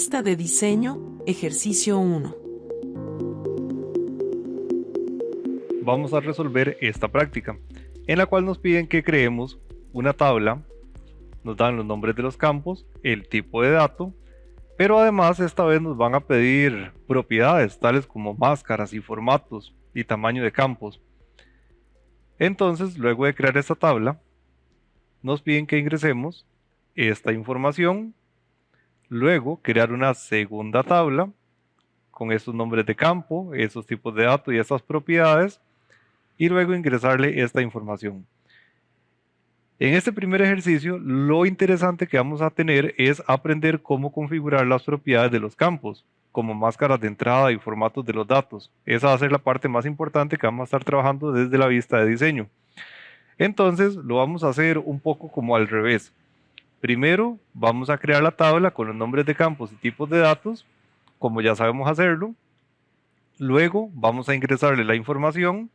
Vista de diseño, ejercicio 1. Vamos a resolver esta práctica, en la cual nos piden que creemos una tabla, nos dan los nombres de los campos, el tipo de dato, pero además esta vez nos van a pedir propiedades tales como máscaras y formatos y tamaño de campos. Entonces, luego de crear esta tabla, nos piden que ingresemos esta información, luego crear una segunda tabla con estos nombres de campo, esos tipos de datos y estas propiedades, y luego ingresarle esta información. En este primer ejercicio, lo interesante que vamos a tener es aprender cómo configurar las propiedades de los campos, como máscaras de entrada y formatos de los datos. Esa va a ser la parte más importante que vamos a estar trabajando desde la vista de diseño. Entonces, lo vamos a hacer un poco como al revés. Primero, vamos a crear la tabla con los nombres de campos y tipos de datos, como ya sabemos hacerlo. Luego, vamos a ingresarle la información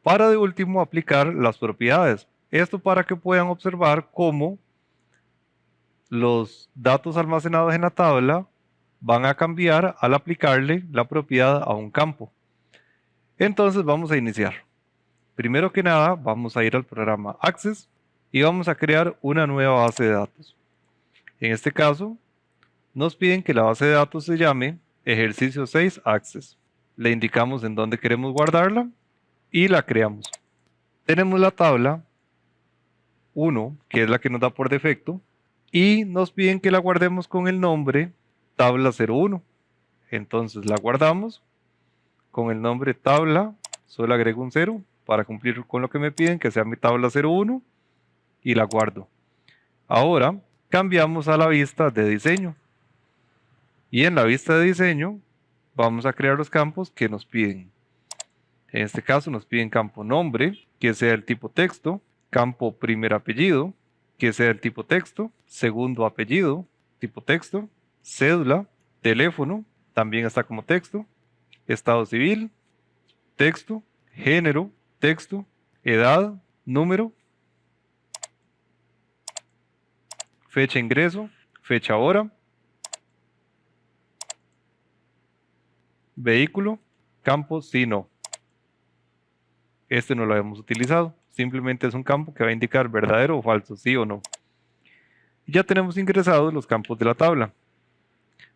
para de último aplicar las propiedades. Esto para que puedan observar cómo los datos almacenados en la tabla van a cambiar al aplicarle la propiedad a un campo. Entonces vamos a iniciar. Primero que nada vamos a ir al programa Access y vamos a crear una nueva base de datos. En este caso nos piden que la base de datos se llame ejercicio 6 Access. Le indicamos en dónde queremos guardarla y la creamos. Tenemos la tabla 1, que es la que nos da por defecto, y nos piden que la guardemos con el nombre tabla 01. Entonces la guardamos con el nombre tabla, solo agrego un 0 para cumplir con lo que me piden, que sea mi tabla 01, y la guardo. Ahora cambiamos a la vista de diseño, y en la vista de diseño vamos a crear los campos que nos piden. En este caso nos piden campo nombre, que sea el tipo texto, campo primer apellido, que sea el tipo texto, segundo apellido, tipo texto, cédula, teléfono, también está como texto, estado civil, texto, género, texto, edad, número, fecha de ingreso, fecha hora, vehículo, campo sí no. Este no lo hemos utilizado, simplemente es un campo que va a indicar verdadero o falso, sí o no. Ya tenemos ingresados los campos de la tabla.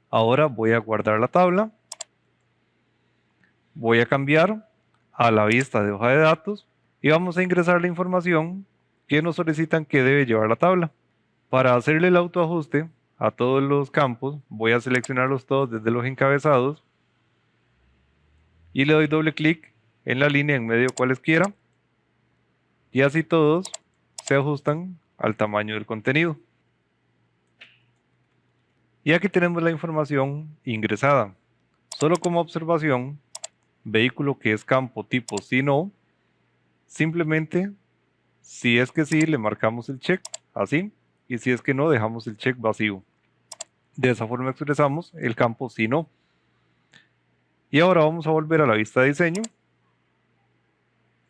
Ahora voy a guardar la tabla. Voy a cambiar a la vista de hoja de datos y vamos a ingresar la información que nos solicitan que debe llevar la tabla. Para hacerle el autoajuste a todos los campos, voy a seleccionarlos todos desde los encabezados y le doy doble clic en la línea en medio cualesquiera y así todos se ajustan al tamaño del contenido. Y aquí tenemos la información ingresada. Solo como observación, vehículo que es campo tipo sí no, simplemente si es que sí le marcamos el check así y si es que no dejamos el check vacío. De esa forma expresamos el campo sí no. Y ahora vamos a volver a la vista de diseño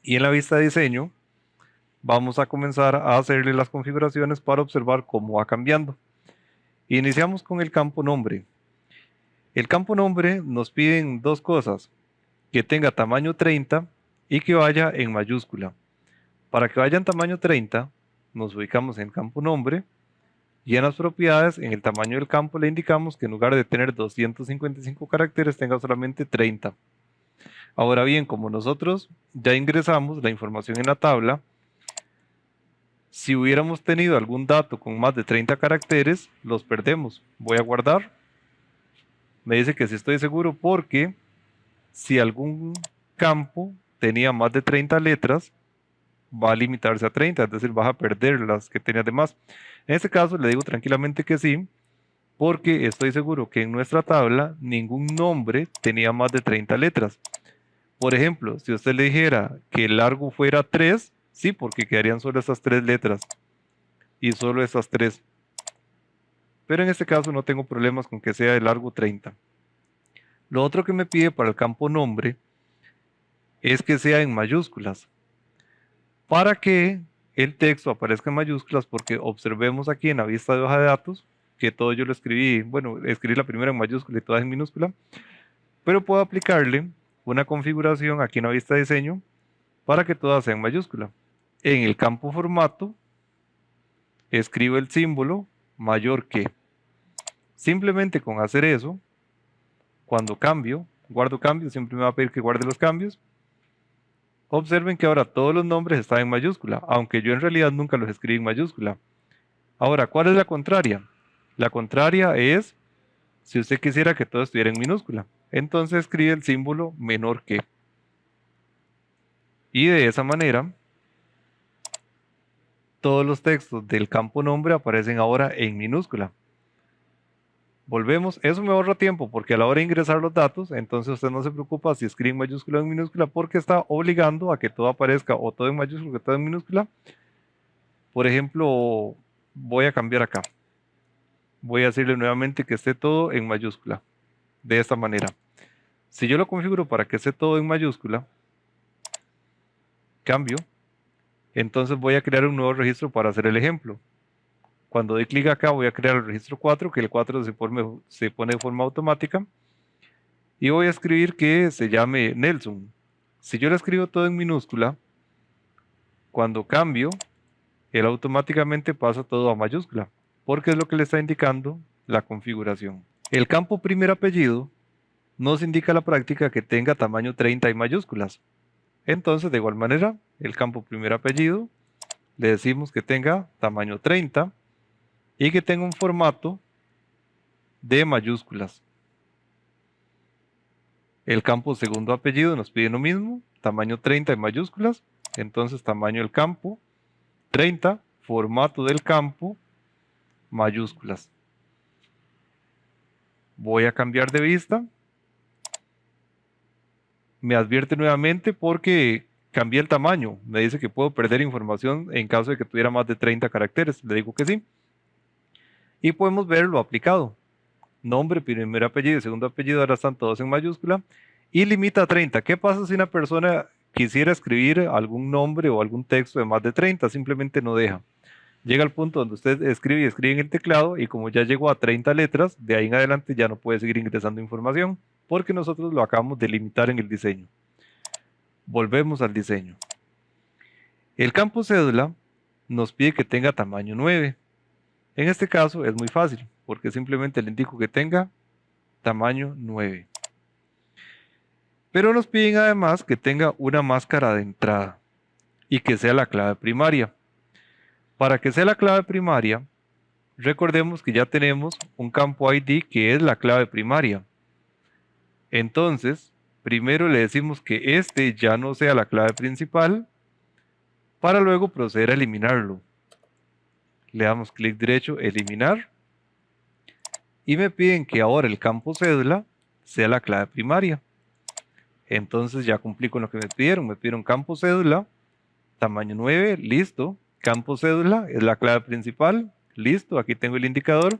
y en la vista de diseño vamos a comenzar a hacerle las configuraciones para observar cómo va cambiando. Iniciamos con el campo nombre. El campo nombre nos piden dos cosas: que tenga tamaño 30 y que vaya en mayúscula. Para que vaya en tamaño 30, nos ubicamos en campo nombre y en las propiedades, en el tamaño del campo, le indicamos que en lugar de tener 255 caracteres, tenga solamente 30. Ahora bien, como nosotros ya ingresamos la información en la tabla, si hubiéramos tenido algún dato con más de 30 caracteres, los perdemos. Voy a guardar. Me dice que sí estoy seguro porque si algún campo tenía más de 30 letras, va a limitarse a 30, es decir, vas a perder las que tenías de más. En este caso le digo tranquilamente que sí, porque estoy seguro que en nuestra tabla ningún nombre tenía más de 30 letras. Por ejemplo, si usted le dijera que el largo fuera 3, sí, porque quedarían solo estas 3 letras y solo estas 3. Pero en este caso no tengo problemas con que sea de largo 30. Lo otro que me pide para el campo nombre es que sea en mayúsculas. Para que el texto aparezca en mayúsculas, porque observemos aquí en la vista de hoja de datos que todo yo lo escribí, bueno, escribí la primera en mayúscula y todas en minúscula, pero puedo aplicarle una configuración aquí en la vista de diseño para que todas sean mayúscula. En el campo formato, escribo el símbolo mayor que. Simplemente con hacer eso, cuando cambio, guardo cambios, siempre me va a pedir que guarde los cambios. Observen que ahora todos los nombres están en mayúscula, aunque yo en realidad nunca los escribí en mayúscula. Ahora, ¿cuál es la contraria? La contraria es si usted quisiera que todo estuviera en minúscula. Entonces escribe el símbolo menor que. Y de esa manera, todos los textos del campo nombre aparecen ahora en minúscula. Volvemos, eso me ahorra tiempo porque a la hora de ingresar los datos, entonces usted no se preocupa si escribe en mayúscula o en minúscula porque está obligando a que todo aparezca o todo en mayúscula o todo en minúscula. Por ejemplo, voy a cambiar acá. Voy a decirle nuevamente que esté todo en mayúscula. De esta manera. Si yo lo configuro para que esté todo en mayúscula, cambio, entonces voy a crear un nuevo registro para hacer el ejemplo. Cuando doy clic acá voy a crear el registro 4, que el 4 se pone de forma automática. Y voy a escribir que se llame Nelson. Si yo lo escribo todo en minúscula, cuando cambio, él automáticamente pasa todo a mayúscula, porque es lo que le está indicando la configuración. El campo primer apellido nos indica la práctica que tenga tamaño 30 en mayúsculas. Entonces, de igual manera, el campo primer apellido le decimos que tenga tamaño 30 y que tenga un formato de mayúsculas. El campo segundo apellido nos pide lo mismo, tamaño 30 en mayúsculas, entonces tamaño del campo 30, formato del campo, mayúsculas. Voy a cambiar de vista. Me advierte nuevamente porque cambié el tamaño. Me dice que puedo perder información en caso de que tuviera más de 30 caracteres. Le digo que sí. Y podemos ver lo aplicado. Nombre, primer apellido y segundo apellido ahora están todos en mayúscula. Y limita a 30. ¿Qué pasa si una persona quisiera escribir algún nombre o algún texto de más de 30? Simplemente no deja. Llega al punto donde usted escribe y escribe en el teclado y como ya llegó a 30 letras, de ahí en adelante ya no puede seguir ingresando información porque nosotros lo acabamos de limitar en el diseño. Volvemos al diseño. El campo cédula nos pide que tenga tamaño 9. En este caso es muy fácil porque simplemente le indico que tenga tamaño 9. Pero nos piden además que tenga una máscara de entrada y que sea la clave primaria. Para que sea la clave primaria, recordemos que ya tenemos un campo ID que es la clave primaria. Entonces, primero le decimos que este ya no sea la clave principal, para luego proceder a eliminarlo. Le damos clic derecho, eliminar, y me piden que ahora el campo cédula sea la clave primaria. Entonces ya cumplí con lo que me pidieron campo cédula, tamaño 9, listo. Campo cédula es la clave principal, listo, aquí tengo el indicador.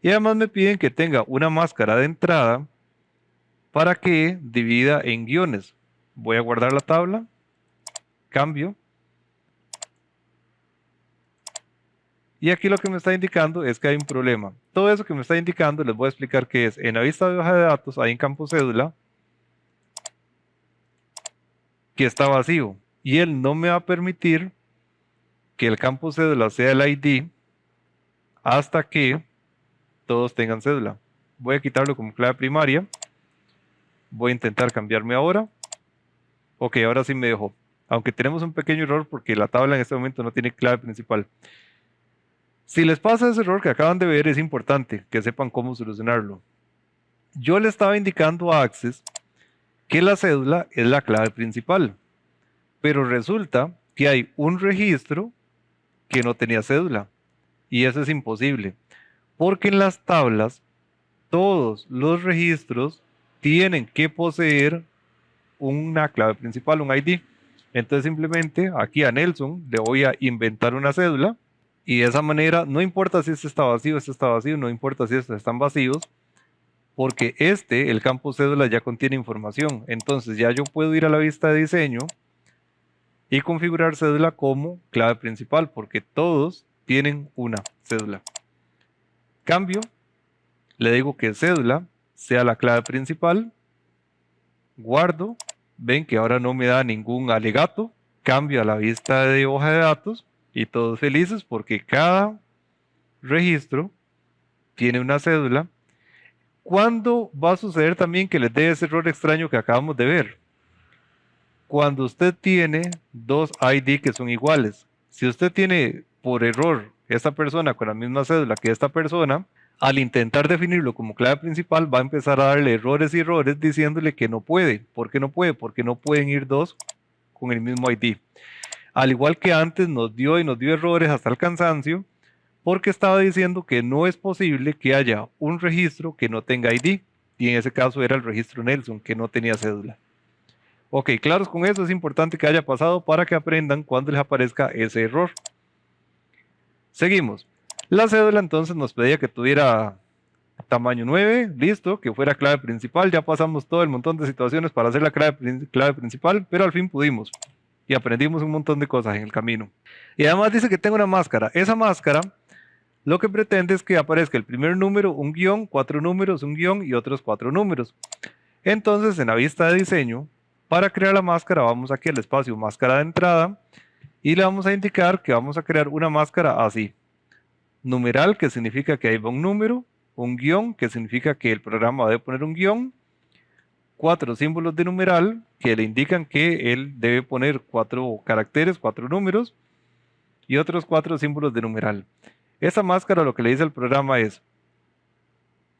Y además me piden que tenga una máscara de entrada para que divida en guiones. Voy a guardar la tabla, cambio. Y aquí lo que me está indicando es que hay un problema. Todo eso que me está indicando les voy a explicar qué es. En la vista de hoja de datos hay un campo cédula que está vacío y él no me va a permitir que el campo cédula sea el ID hasta que todos tengan cédula. Voy a quitarlo como clave primaria. Voy a intentar cambiarme ahora. Ok, ahora sí me dejó. Aunque tenemos un pequeño error porque la tabla en este momento no tiene clave principal. Si les pasa ese error que acaban de ver, es importante que sepan cómo solucionarlo. Yo le estaba indicando a Access que la cédula es la clave principal, pero resulta que hay un registro que no tenía cédula, y eso es imposible, porque en las tablas todos los registros tienen que poseer una clave principal, un ID. Entonces simplemente aquí a Nelson le voy a inventar una cédula, y de esa manera no importa si este está vacío, no importa si estos están vacíos, porque el campo cédula ya contiene información. Entonces ya yo puedo ir a la vista de diseño y configurar cédula como clave principal, porque todos tienen una cédula. Cambio, le digo que cédula sea la clave principal, guardo, ven que ahora no me da ningún alegato, cambio a la vista de hoja de datos y todos felices porque cada registro tiene una cédula. ¿Cuándo va a suceder también que les dé ese error extraño que acabamos de ver? Cuando usted tiene dos ID que son iguales. Si usted tiene por error esta persona con la misma cédula que esta persona, al intentar definirlo como clave principal va a empezar a darle errores y errores diciéndole que no puede. ¿Por qué no puede? Porque no pueden ir dos con el mismo ID. Al igual que antes nos dio errores hasta el cansancio, porque estaba diciendo que no es posible que haya un registro que no tenga ID, y en ese caso era el registro Nelson, que no tenía cédula. Ok, claros con eso, es importante que haya pasado para que aprendan cuando les aparezca ese error. Seguimos. La cédula entonces nos pedía que tuviera tamaño 9, listo, que fuera clave principal. Ya pasamos todo el montón de situaciones para hacer la clave principal, pero al fin pudimos. Y aprendimos un montón de cosas en el camino. Y además dice que tengo una máscara. Esa máscara lo que pretende es que aparezca el primer número, un guión, 4 números, un guión y otros 4 números. Entonces, en la vista de diseño, para crear la máscara, vamos aquí al espacio máscara de entrada y le vamos a indicar que vamos a crear una máscara así. Numeral, que significa que ahí va un número, un guión, que significa que el programa debe poner un guión, 4 símbolos de numeral, que le indican que él debe poner 4 caracteres, 4 números, y otros 4 símbolos de numeral. Esa máscara lo que le dice al programa es,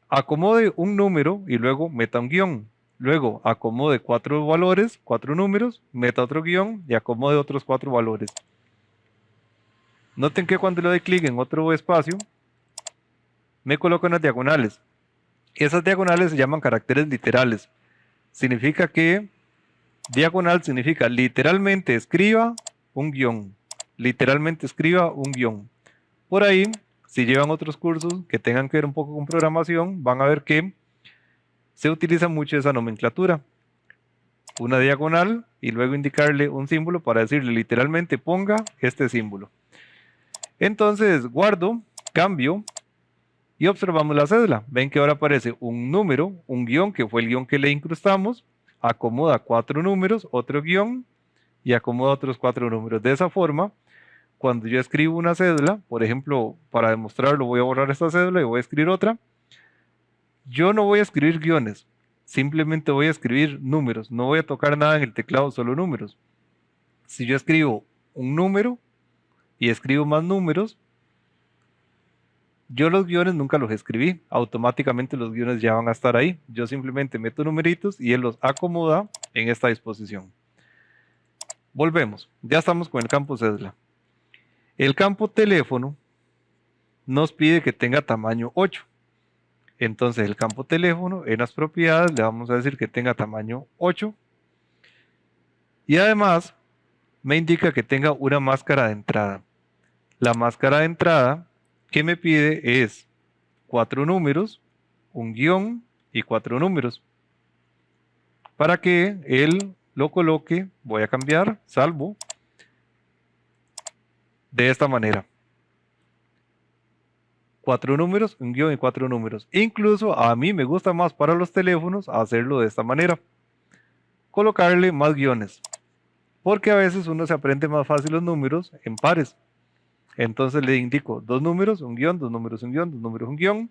acomode un número y luego meta un guión. Luego acomode 4 valores, 4 números, meta otro guión y acomode otros 4 valores. Noten que cuando le doy clic en otro espacio, me coloco en las diagonales. Esas diagonales se llaman caracteres literales. Significa que diagonal significa literalmente escriba un guión. Literalmente escriba un guión. Por ahí, si llevan otros cursos que tengan que ver un poco con programación, van a ver que se utiliza mucho esa nomenclatura. Una diagonal y luego indicarle un símbolo para decirle literalmente ponga este símbolo. Entonces guardo, cambio y observamos la cédula. Ven que ahora aparece un número, un guión que fue el guión que le incrustamos, acomoda 4 números, otro guión y acomoda otros 4 números. De esa forma, cuando yo escribo una cédula, por ejemplo, para demostrarlo voy a borrar esta cédula y voy a escribir otra. Yo no voy a escribir guiones, simplemente voy a escribir números, no voy a tocar nada en el teclado, solo números. Si yo escribo un número y escribo más números, yo los guiones nunca los escribí, automáticamente los guiones ya van a estar ahí. Yo simplemente meto numeritos y él los acomoda en esta disposición. Volvemos, ya estamos con el campo cédula. El campo teléfono nos pide que tenga tamaño 8. Entonces el campo teléfono en las propiedades le vamos a decir que tenga tamaño 8. Y además me indica que tenga una máscara de entrada. La máscara de entrada que me pide es 4 números, un guión y 4 números. Para que él lo coloque, voy a cambiar, salvo, de esta manera. 4 números, un guión y 4 números. Incluso a mí me gusta más para los teléfonos hacerlo de esta manera. Colocarle más guiones. Porque a veces uno se aprende más fácil los números en pares. Entonces le indico 2 números, un guión, 2 números, un guión, 2 números, un guión.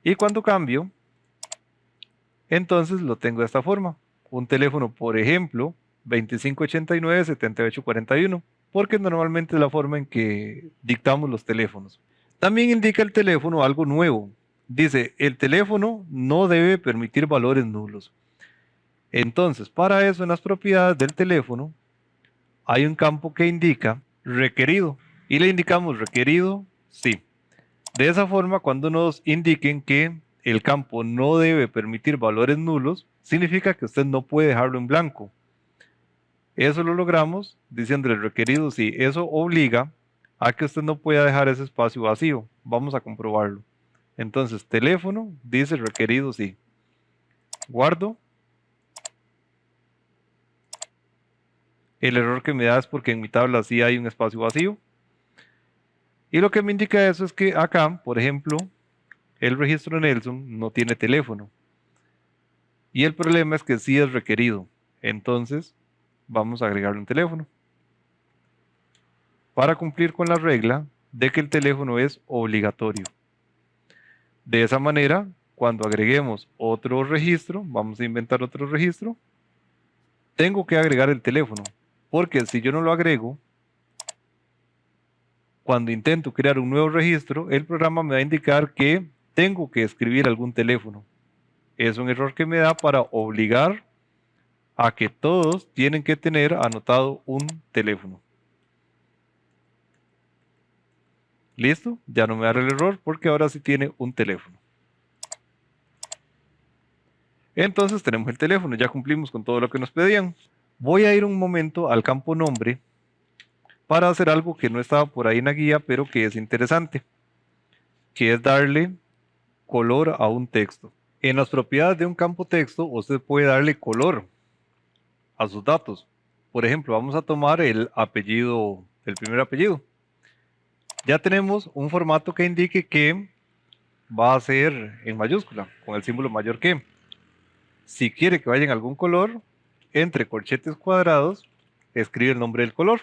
Y cuando cambio, entonces lo tengo de esta forma. Un teléfono, por ejemplo, 2589-7841. Porque normalmente es la forma en que dictamos los teléfonos. También indica el teléfono algo nuevo. Dice, el teléfono no debe permitir valores nulos. Entonces, para eso en las propiedades del teléfono hay un campo que indica requerido. Y le indicamos requerido, sí. De esa forma, cuando nos indiquen que el campo no debe permitir valores nulos, significa que usted no puede dejarlo en blanco. Eso lo logramos diciéndole requerido sí. Eso obliga a que usted no pueda dejar ese espacio vacío. Vamos a comprobarlo. Entonces, teléfono dice requerido sí. Guardo. El error que me da es porque en mi tabla sí hay un espacio vacío. Y lo que me indica eso es que acá, por ejemplo, el registro Nelson no tiene teléfono. Y el problema es que sí es requerido. Entonces, vamos a agregarle un teléfono para cumplir con la regla de que el teléfono es obligatorio. De esa manera, cuando agreguemos otro registro, vamos a inventar otro registro, tengo que agregar el teléfono, porque si yo no lo agrego, cuando intento crear un nuevo registro, el programa me va a indicar que tengo que escribir algún teléfono. Es un error que me da para obligar a que todos tienen que tener anotado un teléfono. ¿Listo? Ya no me da el error porque ahora sí tiene un teléfono. Entonces tenemos el teléfono, ya cumplimos con todo lo que nos pedían. Voy a ir un momento al campo nombre para hacer algo que no estaba por ahí en la guía, pero que es interesante, que es darle color a un texto. En las propiedades de un campo texto, usted puede darle color a sus datos. Por ejemplo, vamos a tomar el apellido, el primer apellido. Ya tenemos un formato que indique que va a ser en mayúscula, con el símbolo mayor que. Si quiere que vaya en algún color, entre corchetes cuadrados, escribe el nombre del color.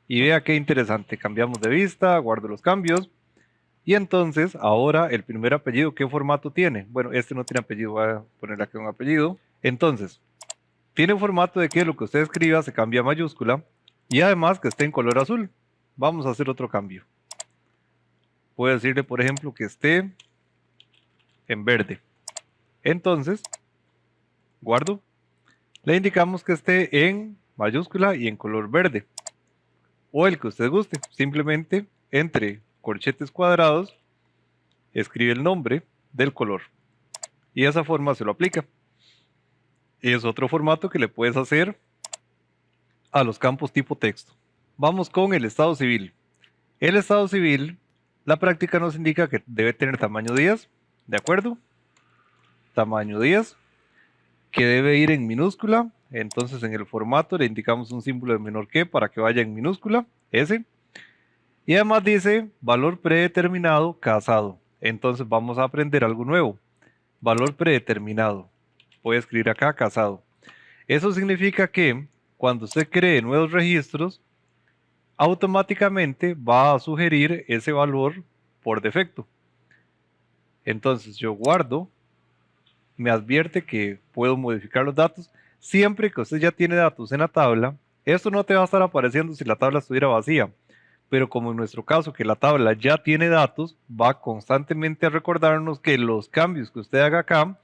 Y vea qué interesante, cambiamos de vista, guardo los cambios. Y entonces, ahora el primer apellido, ¿qué formato tiene? Bueno, este no tiene apellido, voy a poner aquí un apellido. Entonces, tiene formato de que lo que usted escriba se cambia a mayúscula y además que esté en color azul. Vamos a hacer otro cambio. Puedo decirle, por ejemplo, que esté en verde. Entonces, guardo. Le indicamos que esté en mayúscula y en color verde. O el que usted guste. Simplemente entre corchetes cuadrados, escribe el nombre del color. Y de esa forma se lo aplica. Es otro formato que le puedes hacer a los campos tipo texto. Vamos con el estado civil. El estado civil, la práctica nos indica que debe tener tamaño 10, ¿de acuerdo? Tamaño 10, que debe ir en minúscula. Entonces en el formato le indicamos un símbolo de menor que para que vaya en minúscula, S. Y además dice valor predeterminado casado. Entonces vamos a aprender algo nuevo. Valor predeterminado. Voy a escribir acá casado. Eso significa que cuando usted cree nuevos registros, automáticamente va a sugerir ese valor por defecto. Entonces yo guardo, me advierte que puedo modificar los datos. Siempre que usted ya tiene datos en la tabla, esto no te va a estar apareciendo si la tabla estuviera vacía. Pero como en nuestro caso que la tabla ya tiene datos, va constantemente a recordarnos que los cambios que usted haga acá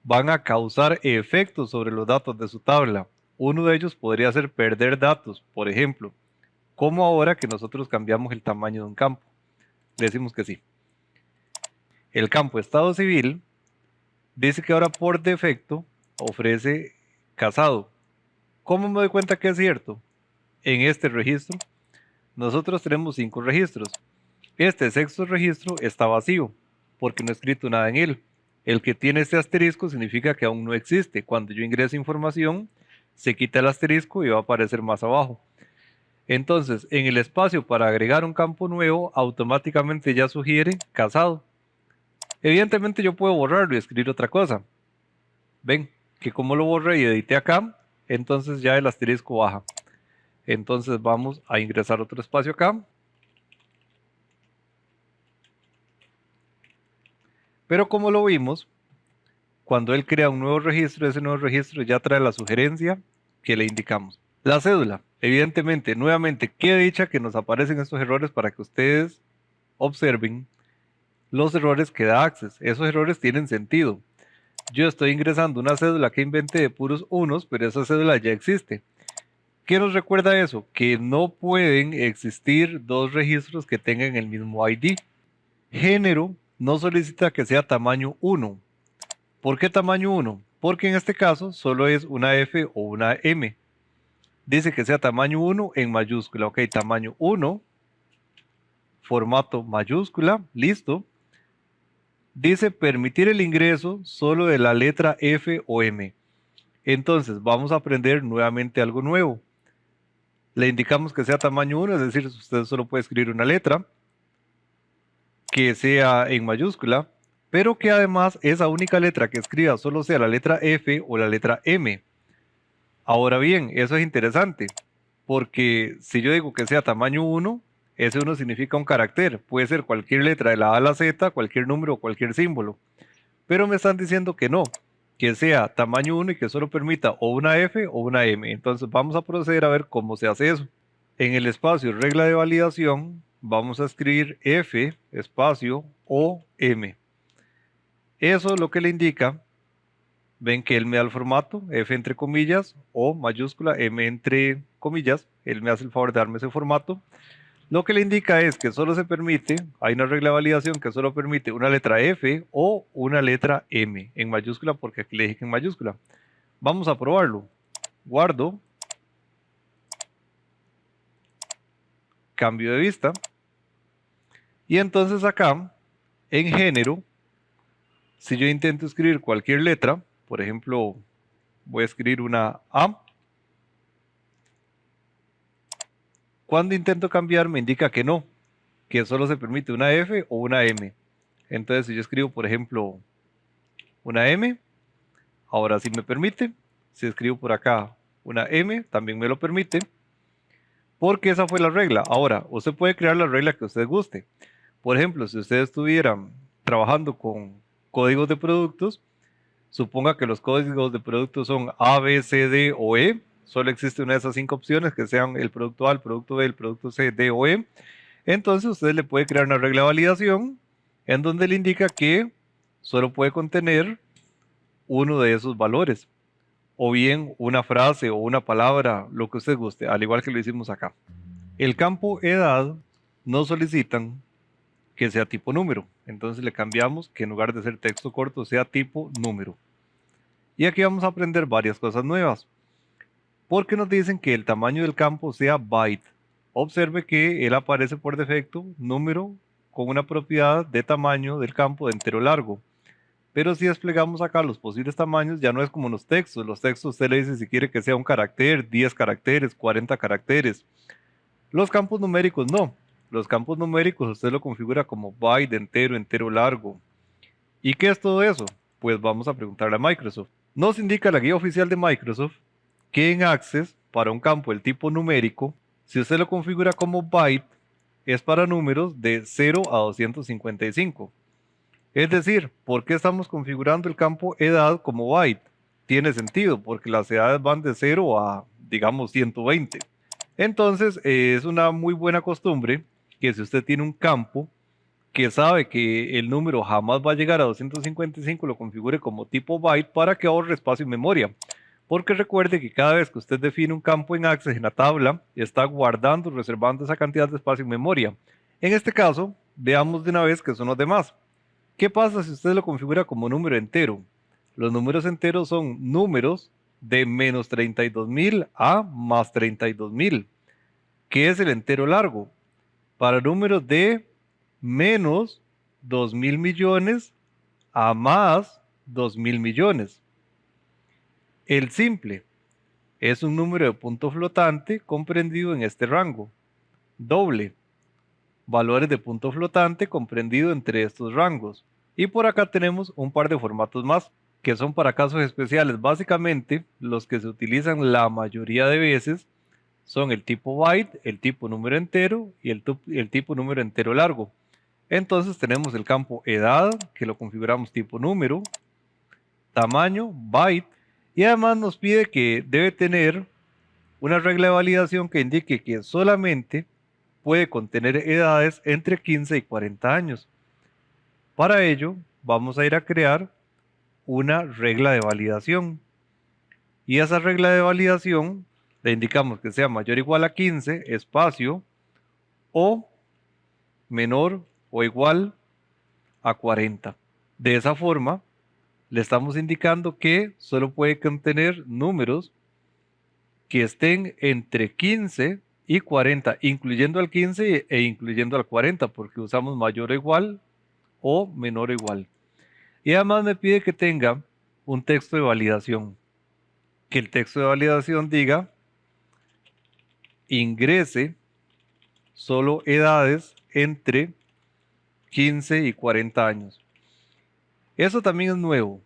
van a causar efectos sobre los datos de su tabla. Uno de ellos podría ser perder datos, por ejemplo, como ahora que nosotros cambiamos el tamaño de un campo. Le decimos que sí. El campo estado civil dice que ahora por defecto ofrece casado. ¿Cómo me doy cuenta que es cierto? En este registro, nosotros tenemos 5 registros. Este sexto registro está vacío, porque no he escrito nada en él. El que tiene este asterisco significa que aún no existe. Cuando yo ingreso información, se quita el asterisco y va a aparecer más abajo. Entonces, en el espacio para agregar un campo nuevo, automáticamente ya sugiere casado. Evidentemente yo puedo borrarlo y escribir otra cosa. Ven, que como lo borré y edité acá, entonces ya el asterisco baja. Entonces vamos a ingresar otro espacio acá. Pero como lo vimos, cuando él crea un nuevo registro, ese nuevo registro ya trae la sugerencia que le indicamos. La cédula, evidentemente, nuevamente, qué dicha que nos aparecen estos errores para que ustedes observen los errores que da Access. Esos errores tienen sentido. Yo estoy ingresando una cédula que inventé de puros unos, pero esa cédula ya existe. ¿Qué nos recuerda eso? Que no pueden existir dos registros que tengan el mismo ID. Género no solicita que sea tamaño 1. ¿Por qué tamaño 1? Porque en este caso solo es una F o una M. Dice que sea tamaño 1 en mayúscula. Ok, tamaño 1, formato mayúscula, listo. Dice permitir el ingreso solo de la letra F o M. Entonces vamos a aprender nuevamente algo nuevo. le indicamos que sea tamaño 1, es decir, usted solo puede escribir una letra, que sea en mayúscula, pero que además esa única letra que escriba solo sea la letra F o la letra M. Ahora bien, eso es interesante, porque si yo digo que sea tamaño 1, ese 1 significa un carácter, puede ser cualquier letra de la A a la Z, cualquier número o cualquier símbolo, pero me están diciendo que no, que sea tamaño 1 y que solo permita o una F o una M. Entonces vamos a proceder a ver cómo se hace eso. En el espacio regla de validación vamos a escribir F espacio o M. Eso lo que le indica, ven que él me da el formato, F entre comillas, O mayúscula, M entre comillas, él me hace el favor de darme ese formato. Lo que le indica es que solo se permite, hay una regla de validación que solo permite una letra F o una letra M en mayúscula, porque aquí le dije que en mayúscula. Vamos a probarlo. Guardo, cambio de vista, y entonces acá, en género, si yo intento escribir cualquier letra, por ejemplo, voy a escribir una A. Cuando intento cambiar me indica que no, que solo se permite una F o una M. Entonces si yo escribo, por ejemplo, una M, ahora sí me permite. Si escribo por acá una M, también me lo permite, porque esa fue la regla. Ahora, usted puede crear la regla que usted guste. Por ejemplo, si usted estuviera trabajando con códigos de productos, suponga que los códigos de productos son A, B, C, D o E. Solo existe una de esas 5 opciones, que sean el producto A, el producto B, el producto C, D o E. Entonces usted le puede crear una regla de validación en donde le indica que solo puede contener uno de esos valores, o bien una frase o una palabra, lo que usted guste, al igual que lo hicimos acá. El campo edad nos solicitan que sea tipo número, entonces le cambiamos que en lugar de ser texto corto sea tipo número. Y aquí vamos a aprender varias cosas nuevas, porque nos dicen que el tamaño del campo sea byte. Observe que él aparece por defecto número con una propiedad de tamaño del campo de entero largo. Pero si desplegamos acá los posibles tamaños, ya no es como los textos. Los textos usted le dice si quiere que sea un carácter, 10 caracteres, 40 caracteres. Los campos numéricos no. Los campos numéricos usted lo configura como byte, entero, entero largo. ¿Y qué es todo eso? Pues vamos a preguntarle a Microsoft. Nos indica la guía oficial de Microsoft que en Access, para un campo del tipo numérico, si usted lo configura como byte, es para números de 0 a 255. Es decir, ¿por qué estamos configurando el campo edad como byte? Tiene sentido, porque las edades van de 0 a, digamos, 120. Entonces, es una muy buena costumbre que si usted tiene un campo que sabe que el número jamás va a llegar a 255, lo configure como tipo byte para que ahorre espacio y memoria. Porque recuerde que cada vez que usted define un campo en Access en la tabla, está guardando, reservando esa cantidad de espacio en memoria. En este caso, veamos de una vez qué son los demás. ¿Qué pasa si usted lo configura como número entero? Los números enteros son números de menos 32.000 a más 32.000. ¿Qué es el entero largo? Para números de menos 2.000 millones a más 2.000 millones. El simple es un número de punto flotante comprendido en este rango. Doble, valores de punto flotante comprendido entre estos rangos. Y por acá tenemos un par de formatos más, que son para casos especiales. Básicamente, los que se utilizan la mayoría de veces son el tipo byte, el tipo número entero y el tipo número entero largo. Entonces tenemos el campo edad, que lo configuramos tipo número, tamaño, byte, y además nos pide que debe tener una regla de validación que indique que solamente puede contener edades entre 15 y 40 años. Para ello, vamos a ir a crear una regla de validación. Y esa regla de validación le indicamos que sea mayor o igual a 15, espacio, o menor o igual a 40. De esa forma, le estamos indicando que solo puede contener números que estén entre 15 y 40, incluyendo al 15 e incluyendo al 40, porque usamos mayor o igual o menor o igual. Y además me pide que tenga un texto de validación, que el texto de validación diga ingrese solo edades entre 15 y 40 años. Eso también es nuevo.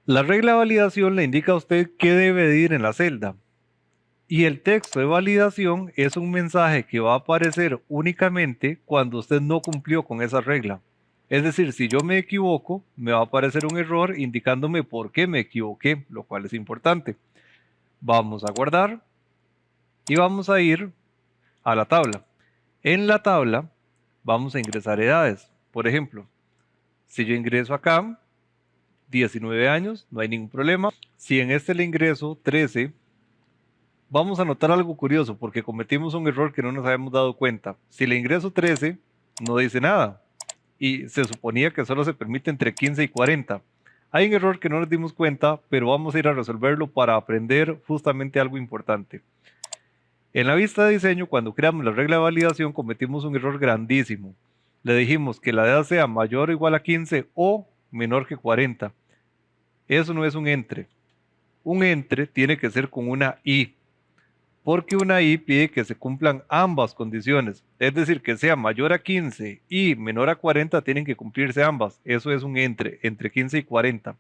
La regla de validación le indica a usted qué debe de ir en la celda. Y el texto de validación es un mensaje que va a aparecer únicamente cuando usted no cumplió con esa regla. Es decir, si yo me equivoco, me va a aparecer un error indicándome por qué me equivoqué, lo cual es importante. Vamos a guardar y vamos a ir a la tabla. En la tabla vamos a ingresar edades. Por ejemplo, si yo ingreso acá, 19 años, no hay ningún problema. Si en este le ingreso 13, vamos a notar algo curioso porque cometimos un error que no nos habíamos dado cuenta. Si le ingreso 13, no dice nada. Y se suponía que solo se permite entre 15 y 40. Hay un error que no nos dimos cuenta, pero vamos a ir a resolverlo para aprender justamente algo importante. En la vista de diseño, cuando creamos la regla de validación, cometimos un error grandísimo. Le dijimos que la edad sea mayor o igual a 15 o menor que 40. Eso no es un entre. Un entre tiene que ser con una I, porque una I pide que se cumplan ambas condiciones. Es decir, que sea mayor a 15 y menor a 40 tienen que cumplirse ambas. Eso es un entre 15 y 40.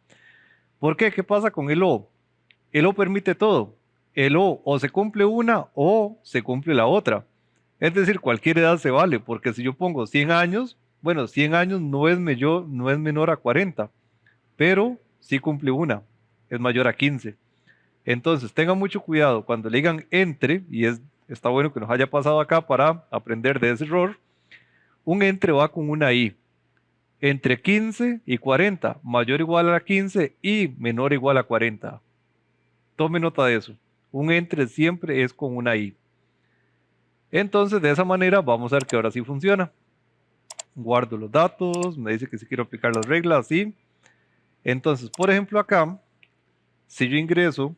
¿Por qué? ¿Qué pasa con el O? El O permite todo. El o se cumple una o se cumple la otra. Es decir, cualquier edad se vale, porque si yo pongo 100 años, bueno, 100 años no es menor a 40, pero sí cumple una, es mayor a 15. Entonces, tengan mucho cuidado cuando le digan entre, y está bueno que nos haya pasado acá para aprender de ese error. Un entre va con una I. Entre 15 y 40, mayor o igual a 15 y menor o igual a 40. Tome nota de eso. Un entre siempre es con una I. Entonces, de esa manera, vamos a ver que ahora sí funciona. Guardo los datos, me dice que si quiero aplicar las reglas, sí. Entonces, por ejemplo, acá, si yo ingreso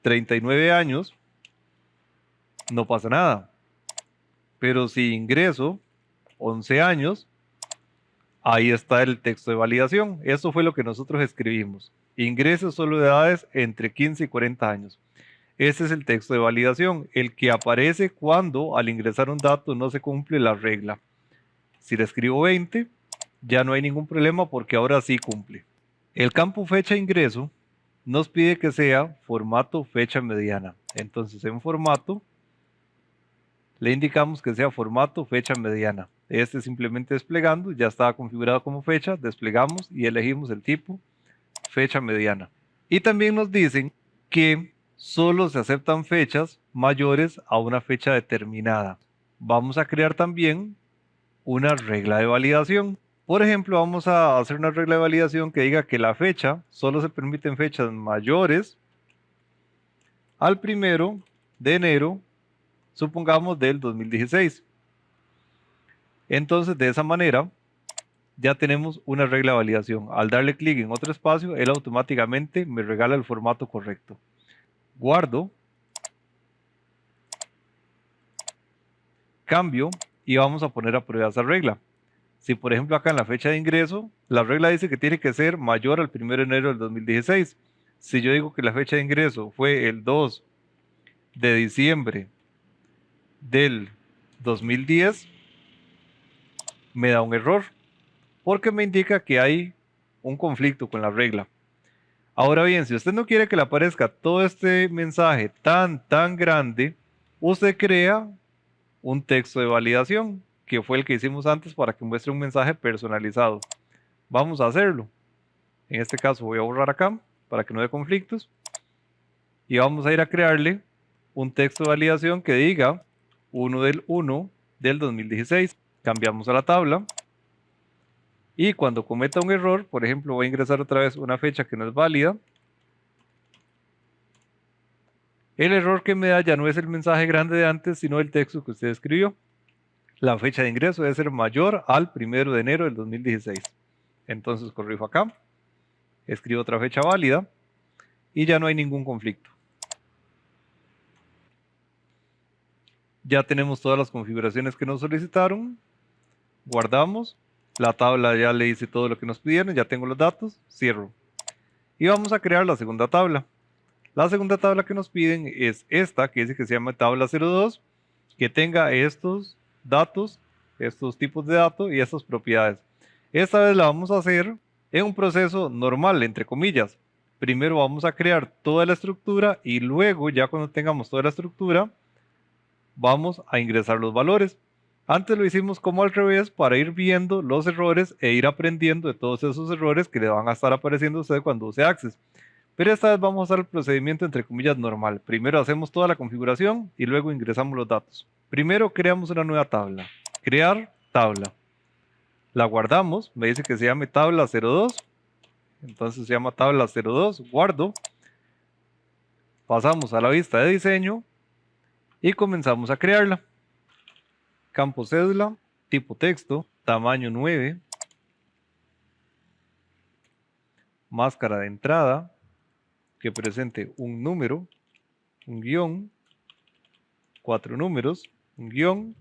39 años, no pasa nada. Pero si ingreso 11 años, ahí está el texto de validación. Eso fue lo que nosotros escribimos. Ingreso solo de edades entre 15 y 40 años. Ese es el texto de validación, el que aparece cuando al ingresar un dato no se cumple la regla. Si le escribo 20, ya no hay ningún problema porque ahora sí cumple. El campo fecha ingreso nos pide que sea formato fecha mediana. Entonces en formato le indicamos que sea formato fecha mediana. Este simplemente desplegando, ya estaba configurado como fecha, desplegamos y elegimos el tipo fecha mediana. Y también nos dicen que solo se aceptan fechas mayores a una fecha determinada. Vamos a crear también una regla de validación. Por ejemplo, vamos a hacer una regla de validación que diga que la fecha solo se permiten fechas mayores al 1 de enero, supongamos del 2016. Entonces, de esa manera, ya tenemos una regla de validación. Al darle clic en otro espacio, él automáticamente me regala el formato correcto. Guardo, cambio y vamos a poner a prueba esa regla. Si por ejemplo acá en la fecha de ingreso, la regla dice que tiene que ser mayor al 1 de enero del 2016. Si yo digo que la fecha de ingreso fue el 2 de diciembre del 2010, me da un error porque me indica que hay un conflicto con la regla. Ahora bien, si usted no quiere que le aparezca todo este mensaje tan grande, usted crea un texto de validación, que fue el que hicimos antes para que muestre un mensaje personalizado. Vamos a hacerlo. En este caso voy a borrar acá para que no dé conflictos. Y vamos a ir a crearle un texto de validación que diga 1 del 2016. Cambiamos a la tabla. Y cuando cometa un error, por ejemplo, voy a ingresar otra vez una fecha que no es válida. El error que me da ya no es el mensaje grande de antes, sino el texto que usted escribió. La fecha de ingreso debe ser mayor al 1 de enero del 2016. Entonces corrijo acá, escribo otra fecha válida y ya no hay ningún conflicto. Ya tenemos todas las configuraciones que nos solicitaron. Guardamos. La tabla ya le hice todo lo que nos pidieron, ya tengo los datos, cierro. Y vamos a crear la segunda tabla. La segunda tabla que nos piden es esta, que dice que se llama tabla 02, que tenga estos datos, estos tipos de datos y estas propiedades. Esta vez la vamos a hacer en un proceso normal, entre comillas. Primero vamos a crear toda la estructura y luego, ya cuando tengamos toda la estructura, vamos a ingresar los valores. Antes lo hicimos como al revés para ir viendo los errores e ir aprendiendo de todos esos errores que le van a estar apareciendo a usted cuando use Access. Pero esta vez vamos a usar el procedimiento entre comillas normal. Primero hacemos toda la configuración y luego ingresamos los datos. Primero creamos una nueva tabla. Crear tabla. La guardamos, me dice que se llame tabla 02. Entonces se llama tabla 02, guardo. Pasamos a la vista de diseño y comenzamos a crearla. Campo cédula, tipo texto, tamaño 9. Máscara de entrada, que presente un número, un guión, 4 números, un guión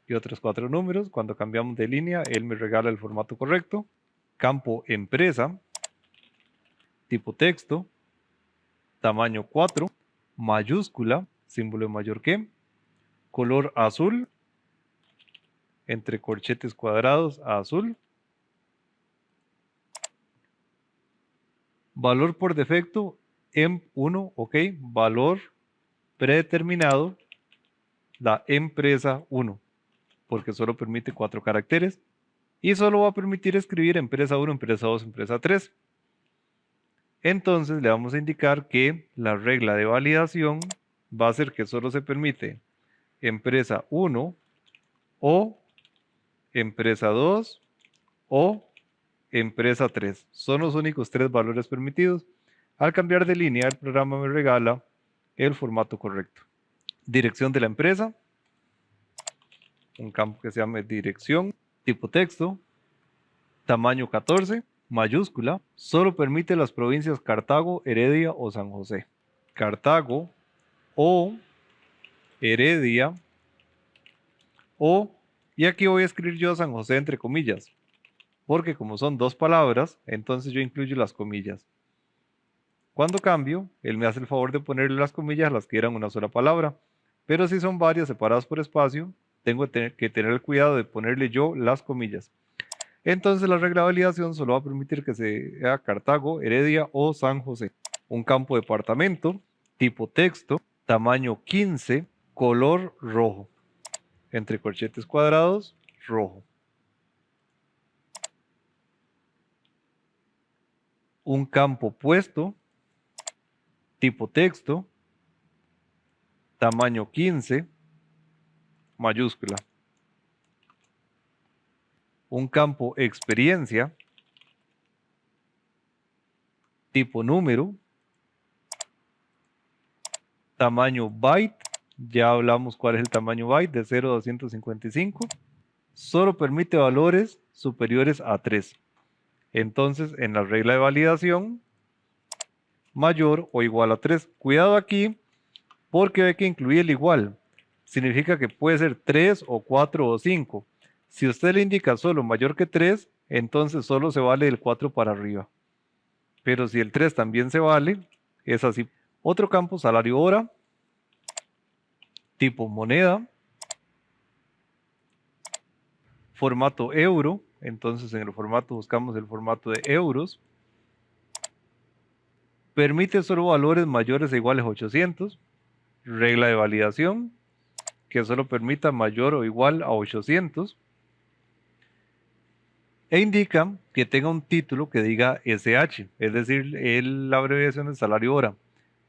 y otros 4 números. Cuando cambiamos de línea, él me regala el formato correcto. Campo empresa, tipo texto, tamaño 4, mayúscula, símbolo mayor que, color azul, entre corchetes cuadrados a azul. Valor por defecto, EMP1, ok, valor predeterminado, la empresa 1, porque solo permite 4 caracteres y solo va a permitir escribir empresa 1, empresa 2, empresa 3. Entonces le vamos a indicar que la regla de validación va a ser que solo se permite empresa 1 o empresa 2 o empresa 3. Son los únicos 3 valores permitidos. Al cambiar de línea, el programa me regala el formato correcto. Dirección de la empresa, un campo que se llame dirección, tipo texto, tamaño 14, mayúscula, solo permite las provincias Cartago, Heredia o San José. Cartago o Heredia o, y aquí voy a escribir yo San José entre comillas, porque como son 2 palabras, entonces yo incluyo las comillas. Cuando cambio, él me hace el favor de ponerle las comillas a las que eran una sola palabra, pero si son varias separadas por espacio, tengo que tener el cuidado de ponerle yo las comillas. Entonces la regla de validación solo va a permitir que sea Cartago, Heredia o San José. Un campo departamento, tipo texto, tamaño 15, color rojo, entre corchetes cuadrados, rojo. Un campo puesto, tipo texto, tamaño 15, mayúscula. Un campo experiencia, tipo número, tamaño byte, ya hablamos cuál es el tamaño byte, de 0 a 255, solo permite valores superiores a 3. Entonces, en la regla de validación, mayor o igual a 3. Cuidado aquí, porque ve que incluye el igual. Significa que puede ser 3 o 4 o 5. Si usted le indica solo mayor que 3, entonces solo se vale del 4 para arriba. Pero si el 3 también se vale, es así. Otro campo, salario hora, tipo moneda, formato euro, entonces en el formato buscamos el formato de euros. Permite solo valores mayores o iguales a 800. Regla de validación, que solo permita mayor o igual a 800. E indica que tenga un título que diga SH, es decir, la abreviación de salario hora.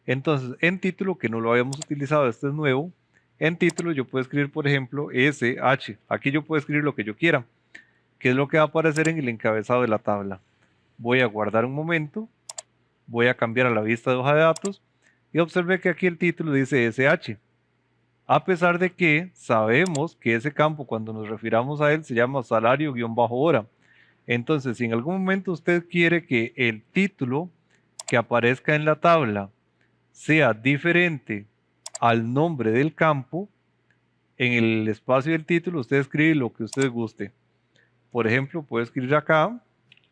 Entonces, en título, que no lo habíamos utilizado, este es nuevo, en título yo puedo escribir, por ejemplo, SH. Aquí yo puedo escribir lo que yo quiera, que es lo que va a aparecer en el encabezado de la tabla. Voy a guardar un momento, voy a cambiar a la vista de hoja de datos y observe que aquí el título dice SH. A pesar de que sabemos que ese campo, cuando nos refiramos a él, se llama salario-hora. Entonces, si en algún momento usted quiere que el título que aparezca en la tabla sea diferente al nombre del campo, en el espacio del título usted escribe lo que usted guste. Por ejemplo, puede escribir acá,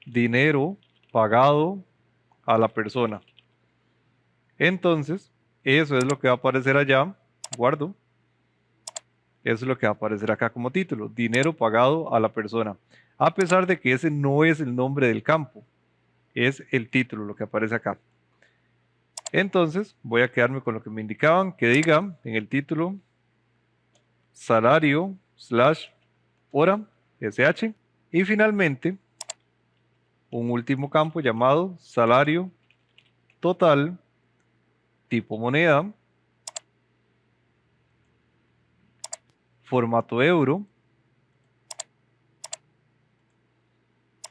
dinero pagado a la persona. Entonces, eso es lo que va a aparecer allá. Guardo. Eso es lo que va a aparecer acá como título. Dinero pagado a la persona. A pesar de que ese no es el nombre del campo. Es el título lo que aparece acá. Entonces, voy a quedarme con lo que me indicaban. Que diga en el título salario / hora, SH. Y finalmente, un último campo llamado salario total, tipo moneda, formato euro,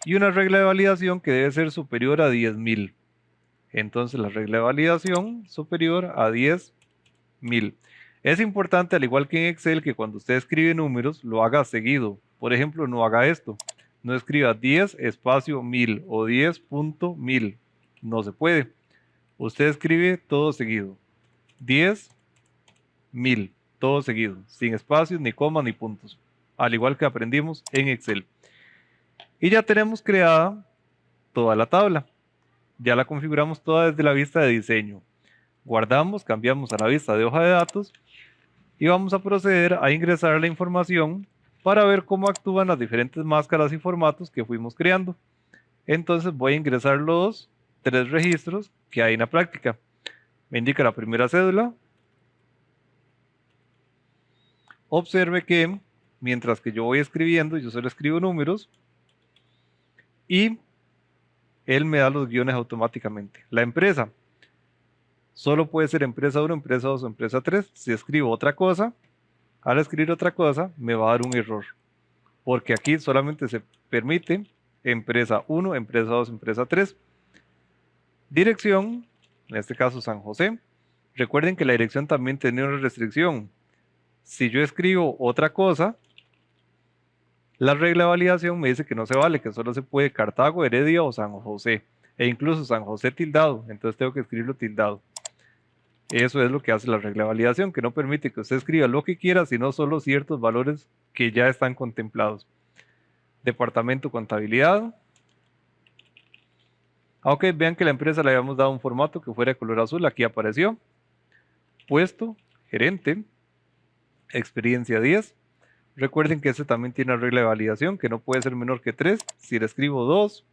y una regla de validación que debe ser superior a 10.000. Entonces la regla de validación superior a 10.000. Es importante, al igual que en Excel, que cuando usted escribe números lo haga seguido. Por ejemplo, no haga esto. No escriba 10 espacio 1000 o 10.1000. No se puede. Usted escribe todo seguido. 10.000. Todo seguido. Sin espacios, ni comas, ni puntos. Al igual que aprendimos en Excel. Y ya tenemos creada toda la tabla. Ya la configuramos toda desde la vista de diseño. Guardamos, cambiamos a la vista de hoja de datos y vamos a proceder a ingresar la información para ver cómo actúan las diferentes máscaras y formatos que fuimos creando. Entonces voy a ingresar los 3 registros que hay en la práctica. Me indica la primera cédula. Observe que mientras que yo voy escribiendo, yo solo escribo números y él me da los guiones automáticamente. La empresa solo puede ser empresa 1, empresa 2 o empresa 3. Si escribo otra cosa, al escribir otra cosa me va a dar un error. Porque aquí solamente se permite empresa 1, empresa 2, empresa 3. Dirección, en este caso San José. Recuerden que la dirección también tiene una restricción. Si yo escribo otra cosa, la regla de validación me dice que no se vale, que solo se puede Cartago, Heredia o San José. E incluso San José tildado, entonces tengo que escribirlo tildado. Eso es lo que hace la regla de validación, que no permite que usted escriba lo que quiera, sino solo ciertos valores que ya están contemplados. Departamento Contabilidad. Ok, vean que la empresa le habíamos dado un formato que fuera de color azul, aquí apareció. Puesto, gerente, experiencia 10. Recuerden que este también tiene una regla de validación, que no puede ser menor que 3. Si le escribo 2,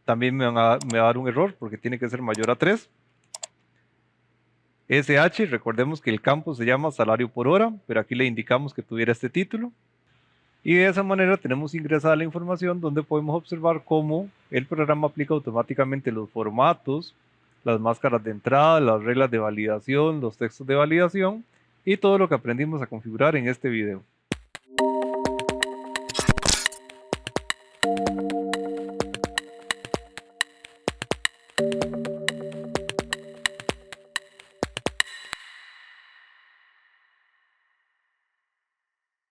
también me va a dar un error, porque tiene que ser mayor a 3. SH, recordemos que el campo se llama salario por hora, pero aquí le indicamos que tuviera este título. Y de esa manera tenemos ingresada la información donde podemos observar cómo el programa aplica automáticamente los formatos, las máscaras de entrada, las reglas de validación, los textos de validación y todo lo que aprendimos a configurar en este video.